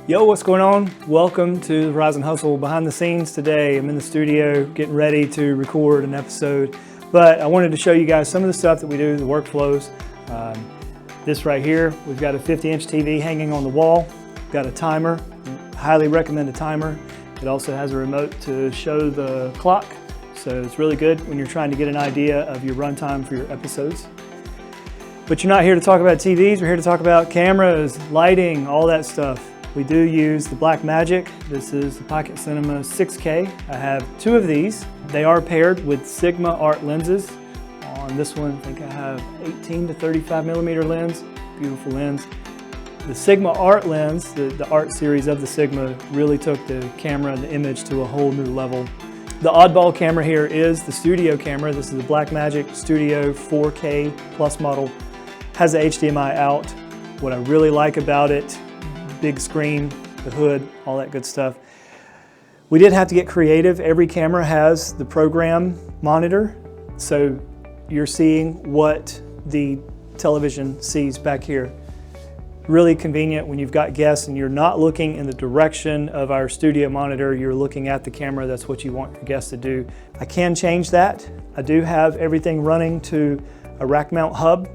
Yo, what's going on? Welcome to the Rise and Hustle behind the scenes today. I'm in the studio getting ready to record an episode, but I wanted to show you guys some of the stuff that we do, the workflows. This right here, we've got a 50-inch TV hanging on the wall, got a timer, highly recommend a timer. It also has a remote to show the clock, so it's really good when you're trying to get an idea of your runtime for your episodes. But you're not here to talk about TVs, we're here to talk about cameras, lighting, all that stuff. We do use the Blackmagic. This is the Pocket Cinema 6K. I have two of these. They are paired with Sigma art lenses. On this one, I think I have 18 to 35 millimeter lens. Beautiful lens. The Sigma art lens, the art series of the Sigma, really took the camera and the image to a whole new level. The oddball camera here is the studio camera. This is the Blackmagic Studio 4K Plus model. Has the HDMI out. What I really like about it, big screen, the hood, all that good stuff. We did have to get creative. Every camera has the program monitor, so you're seeing what the television sees back here. Really convenient when you've got guests and you're not looking in the direction of our studio monitor, you're looking at the camera. That's what you want your guests to do. I can change that. I do have everything running to a rack mount hub.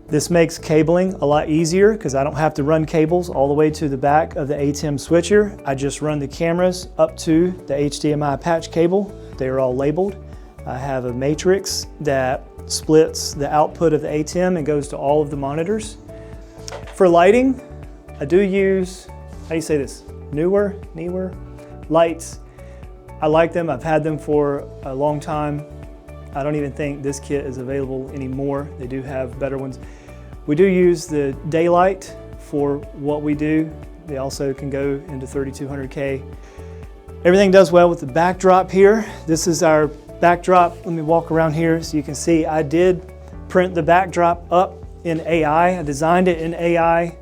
This makes cabling a lot easier because I don't have to run cables all the way to the back of the ATEM switcher. I just run the cameras up to the HDMI patch cable. They are all labeled. I have a matrix that splits the output of the ATEM and goes to all of the monitors. For lighting, I do use, how do you say this? Newer lights. I like them. I've had them for a long time. I don't even think this kit is available anymore. They do have better ones. We do use the daylight for what we do. They also can go into 3200K. Everything does well with the backdrop here. This is our backdrop. Let me walk around here so you can see. I did print the backdrop up in AI. I designed it in AI.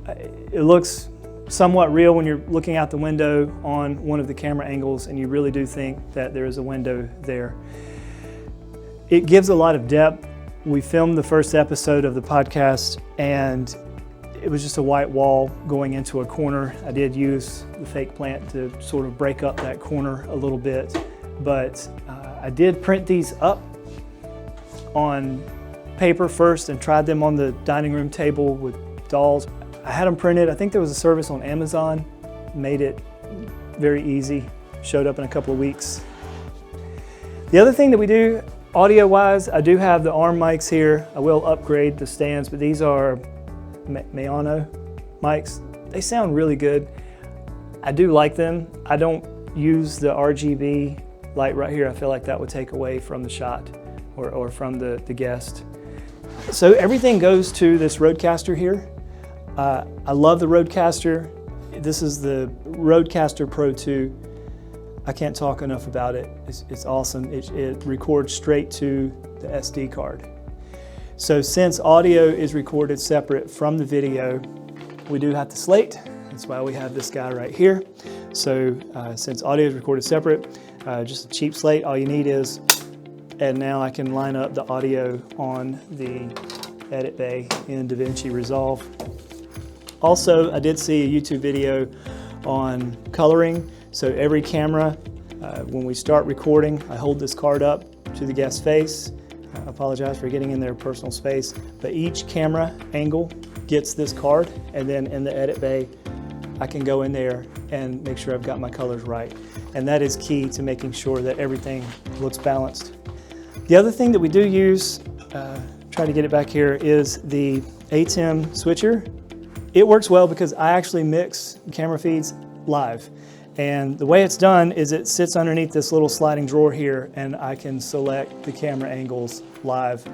It looks somewhat real when you're looking out the window on one of the camera angles, and you really do think that there is a window there. It gives a lot of depth. We filmed the first episode of the podcast and it was just a white wall going into a corner. I did use the fake plant to sort of break up that corner a little bit, but I did print these up on paper first and tried them on the dining room table with dolls. I had them printed. I think there was a service on Amazon, made it very easy, showed up in a couple of weeks. The other thing that we do audio-wise, I do have the arm mics here. I will upgrade the stands, but these are Mayano mics. They sound really good. I do like them. I don't use the RGB light right here. I feel like that would take away from the shot or from the guest. So everything goes to this Rodecaster here. I love the Rodecaster. This is the Rodecaster Pro 2. I can't talk enough about it. It's awesome. It records straight to the SD card. So since audio is recorded separate from the video, we do have to slate. That's why we have this guy right here. So since audio is recorded separate, just a cheap slate, all you need is, and now I can line up the audio on the edit bay in DaVinci Resolve. Also, I did see a YouTube video on coloring. So every camera, when we start recording, I hold this card up to the guest's face. I apologize for getting in their personal space, but each camera angle gets this card, and then in the edit bay, I can go in there and make sure I've got my colors right. And that is key to making sure that everything looks balanced. The other thing that we do use, try to get it back here, is the ATEM switcher. It works well because I actually mix camera feeds live. And the way it's done is it sits underneath this little sliding drawer here, and I can select the camera angles live,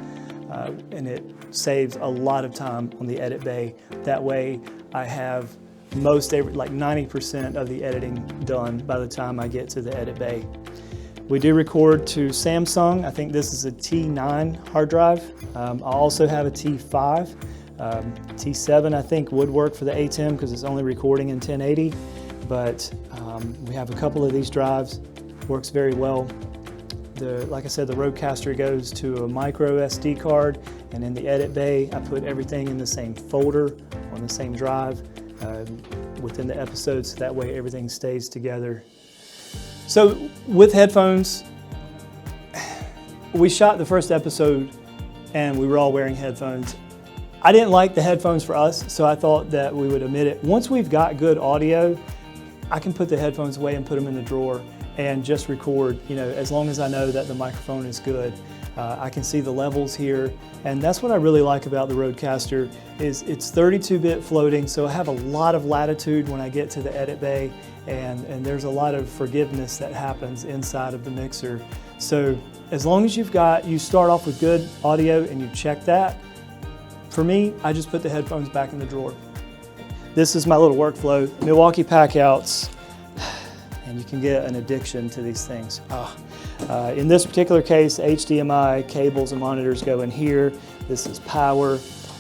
and it saves a lot of time on the edit bay. That way I have like 90% of the editing done by the time I get to the edit bay. We do record to Samsung. I think this is a T9 hard drive. I also have a T5. T7 I think would work for the ATEM because it's only recording in 1080. But we have a couple of these drives, works very well. Like I said, the Rodecaster goes to a micro SD card, and in the edit bay, I put everything in the same folder on the same drive. within the episodes, so that way everything stays together. So with headphones, we shot the first episode and we were all wearing headphones. I didn't like the headphones for us, so I thought that we would omit it. Once we've got good audio, I can put the headphones away and put them in the drawer and just record, as long as I know that the microphone is good. I can see the levels here, and that's what I really like about the Rodecaster is it's 32-bit floating, so I have a lot of latitude when I get to the edit bay, and there's a lot of forgiveness that happens inside of the mixer. So as long as you start off with good audio and you check that, for me, I just put the headphones back in the drawer. This is my little workflow, Milwaukee packouts, and you can get an addiction to these things. In this particular case, HDMI cables and monitors go in here. This is power.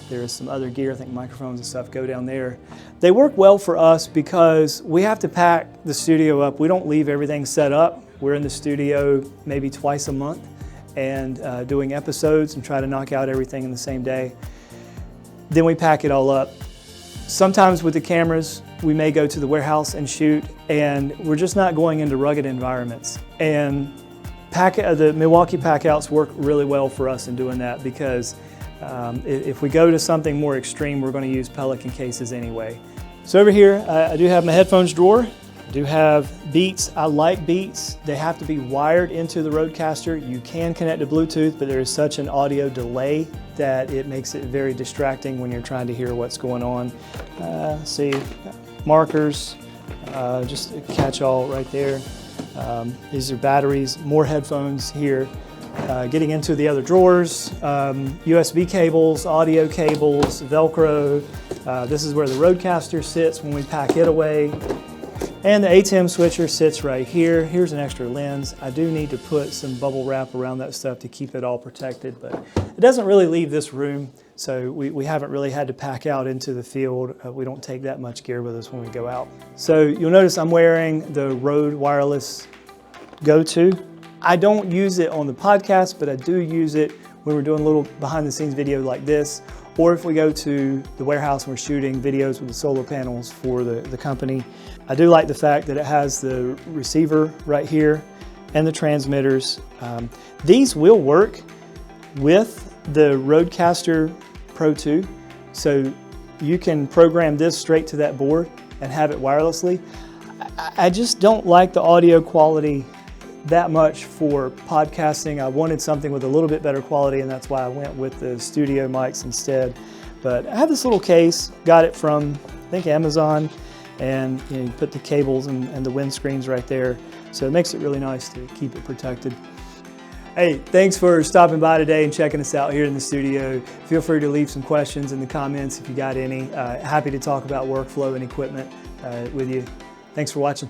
There is some other gear, I think microphones and stuff go down there. They work well for us because we have to pack the studio up. We don't leave everything set up. We're in the studio maybe twice a month and doing episodes and try to knock out everything in the same day. Then we pack it all up. Sometimes with the cameras, we may go to the warehouse and shoot, and we're just not going into rugged environments. And the Milwaukee packouts work really well for us in doing that because if we go to something more extreme, we're going to use Pelican cases anyway. So over here, I do have my headphones drawer. I do have Beats. I like Beats. They have to be wired into the Rodecaster. You can connect to Bluetooth, but there is such an audio delay that it makes it very distracting when you're trying to hear what's going on. See, markers, just a catch-all right there. These are batteries, more headphones here. Getting into the other drawers, USB cables, audio cables, Velcro. This is where the Rodecaster sits when we pack it away. And the ATEM switcher sits right here. Here's an extra lens. I do need to put some bubble wrap around that stuff to keep it all protected, but it doesn't really leave this room, so we haven't really had to pack out into the field. We don't take that much gear with us when we go out. So you'll notice I'm wearing the Rode Wireless Go-To. I don't use it on the podcast, but I do use it when we're doing a little behind the scenes video like this, or if we go to the warehouse and we're shooting videos with the solar panels for the company. I do like the fact that it has the receiver right here and the transmitters. These will work with the Rodecaster Pro 2, so you can program this straight to that board and have it wirelessly. I just don't like the audio quality that much for podcasting. I wanted something with a little bit better quality, and that's why I went with the studio mics instead. But I have this little case, got it from, I think, Amazon, and you put the cables and the windscreens right there. So it makes it really nice to keep it protected. Hey, thanks for stopping by today and checking us out here in the studio. Feel free to leave some questions in the comments if you got any. Happy to talk about workflow and equipment with you. Thanks for watching.